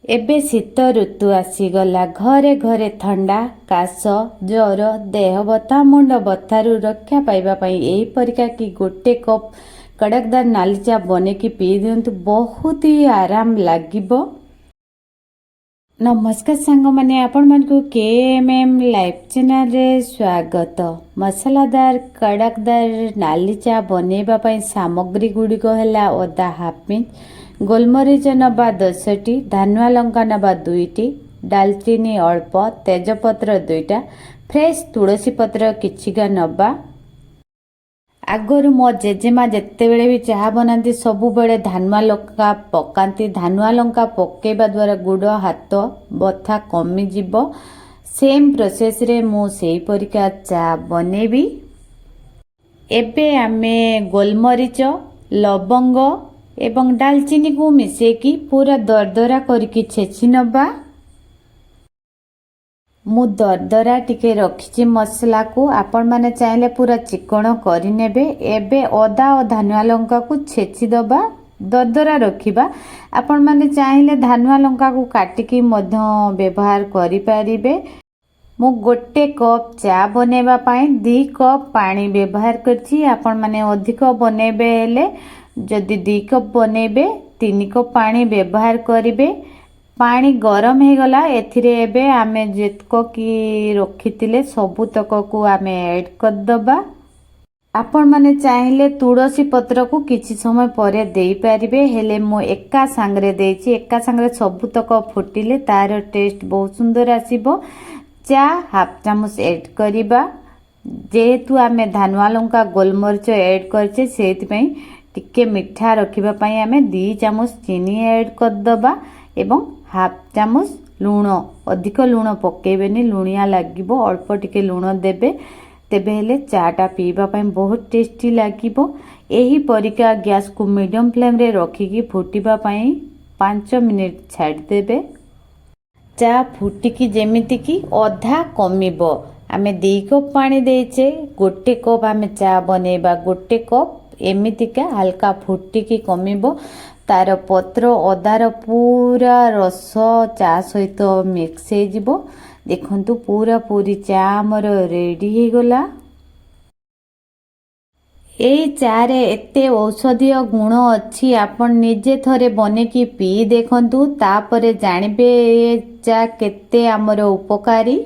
ଏବେ ଶୀତ ଋତୁ ଆସିଗଲା। ଘରେ ଘରେ ଥଣ୍ଡା, କାଶ, ଜ୍ୱର, ଦେହ ବଥା, ମୁଣ୍ଡ ବଥାରୁ ରକ୍ଷା ପାଇବା ପାଇଁ ଏହିପରିକା କି ଗୋଟେ କପ୍ କଡ଼କଦାର ନାଲି ଚା ବନେଇକି ପିଇ ଦିଅନ୍ତୁ। ବହୁତ ହି ଆରାମ ଲାଗିବ। ନମସ୍କାର ସାଙ୍ଗମାନେ, ଆପଣମାନଙ୍କୁ KMM ଲାଇଫ୍ ଚ୍ୟାନେଲରେ ସ୍ୱାଗତ। ମସଲାଦାର କଡ଼କଦାର ନାଲି ଚା ବନେଇବା ପାଇଁ ସାମଗ୍ରୀ ଗୁଡ଼ିକ ହେଲା ଅଦା ହାଫ୍ ଇଞ୍ଚ, ଗୋଲମରିଚ ନେବା 10ଟି, ଧାନୁଆ ଲଙ୍କା ନେବା 2ଟି, ଡାଲଚିନି ଅଳ୍ପ, ତେଜପତ୍ର 2ଟା, ଫ୍ରେଶ୍ ତୁଳସୀ ପତ୍ର କିଛିଟା ନେବା। ଆଗରୁ ମୋ ଜେଜେମା ଯେତେବେଳେ ବି ଚାହା ବନାନ୍ତି ସବୁବେଳେ ଧାନୁଆ ଲଙ୍କା ପକାନ୍ତି। ଧାନୁଆ ଲଙ୍କା ପକାଇବା ଦ୍ୱାରା ଗୋଡ଼ ହାତ ବଥା କମିଯିବ। ସେମ୍ ପ୍ରୋସେସ୍ରେ ମୁଁ ସେହିପରିକା ଚା ବନେଇବି। ଏବେ ଆମେ ଗୋଲମରିଚ, ଲବଙ୍ଗ ଏବଂ ଡାଲଚିନିକୁ ମିଶାଇକି ପୁରା ଦରଦରା କରିକି ଛେଚି ନେବା। ମୁଁ ଦରଦରା ଟିକେ ରଖିଛି ମସଲାକୁ, ଆପଣମାନେ ଚାହିଁଲେ ପୁରା ଚିକଣ କରିନେବେ। ଏବେ ଅଦା ଓ ଧାନୁଆ ଲଙ୍କାକୁ ଛେଚି ଦେବା, ଦରଦରା ରଖିବା। ଆପଣମାନେ ଚାହିଁଲେ ଧାନୁଆ ଲଙ୍କାକୁ କାଟିକି ମଧ୍ୟ ବ୍ୟବହାର କରିପାରିବେ। ମୁଁ ଗୋଟେ କପ୍ ଚା ବନେଇବା ପାଇଁ 2 କପ୍ ପାଣି ବ୍ୟବହାର କରିଛି। ଆପଣମାନେ ଅଧିକ ବନେଇବେ ହେଲେ ଯଦି 2 କପ୍ ବନେଇବେ 3 କପ୍ ପାଣି ବ୍ୟବହାର କରିବେ। ପାଣି ଗରମ ହେଇଗଲା। ଏଥିରେ ଏବେ ଆମେ ଯେତକ କି ରଖିଥିଲେ ସବୁତକକୁ ଆମେ ଆଡ୍ କରିଦେବା। ଆପଣମାନେ ଚାହିଁଲେ ତୁଳସୀ ପତ୍ରକୁ କିଛି ସମୟ ପରେ ଦେଇପାରିବେ, ହେଲେ ମୁଁ ଏକା ସାଙ୍ଗରେ ଦେଇଛି। ଏକା ସାଙ୍ଗରେ ସବୁତକ ଫୁଟିଲେ ତାର ଟେଷ୍ଟ ବହୁତ ସୁନ୍ଦର ଆସିବ। ଚା ହାଫ୍ ଚାମଚ ଆଡ୍ କରିବା। ଯେହେତୁ ଆମେ ଧାନୁଆ ଲଙ୍କା ଗୋଲମରିଚ ଆଡ୍ କରିଛେ ସେଇଥିପାଇଁ ଟିକେ ମିଠା ରଖିବା ପାଇଁ ଆମେ 2 ଚାମଚ ଚିନି ଆଡ୍ କରିଦେବା ଏବଂ ହାଫ୍ ଚାମଚ ଲୁଣ। ଅଧିକ ଲୁଣ ପକାଇବେନି, ଲୁଣିଆ ଲାଗିବ। ଅଳ୍ପ ଟିକେ ଲୁଣ ଦେବେ, ତେବେ ହେଲେ ଚାଟା ପିଇବା ପାଇଁ ବହୁତ ଟେଷ୍ଟି ଲାଗିବ। ଏହିପରିକା ଗ୍ୟାସକୁ ମିଡ଼ିୟମ୍ ଫ୍ଲେମ୍ରେ ରଖିକି ଫୁଟିବା ପାଇଁ 5 ମିନିଟ୍ ଛାଡ଼ିଦେବେ। ଚା ଫୁଟିକି ଯେମିତିକି ଅଧା କମିବ। ଆମେ 2 କପ୍ ପାଣି ଦେଇଛେ, ଗୋଟେ କପ୍ ଆମେ ଚା ବନେଇବା, ଗୋଟେ କପ୍ ଏମିତିକା ହାଲକା ଫୁଟିକି କମିବ। ତାର ପତ୍ର ଅଦାର ପୁରା ରସ ଚା ସହିତ ମିକ୍ସ ହେଇଯିବ। ଦେଖନ୍ତୁ ପୁରା ପୁରି ଚା ଆମର ରେଡ଼ି ହେଇଗଲା। ଏଇ ଚାରେ ଏତେ ଔଷଧୀୟ ଗୁଣ ଅଛି, ଆପଣ ନିଜେ ଥରେ ବନେଇକି ପିଇ ଦେଖନ୍ତୁ, ତାପରେ ଜାଣିବେ ଏ ଚା କେତେ ଆମର ଉପକାରୀ।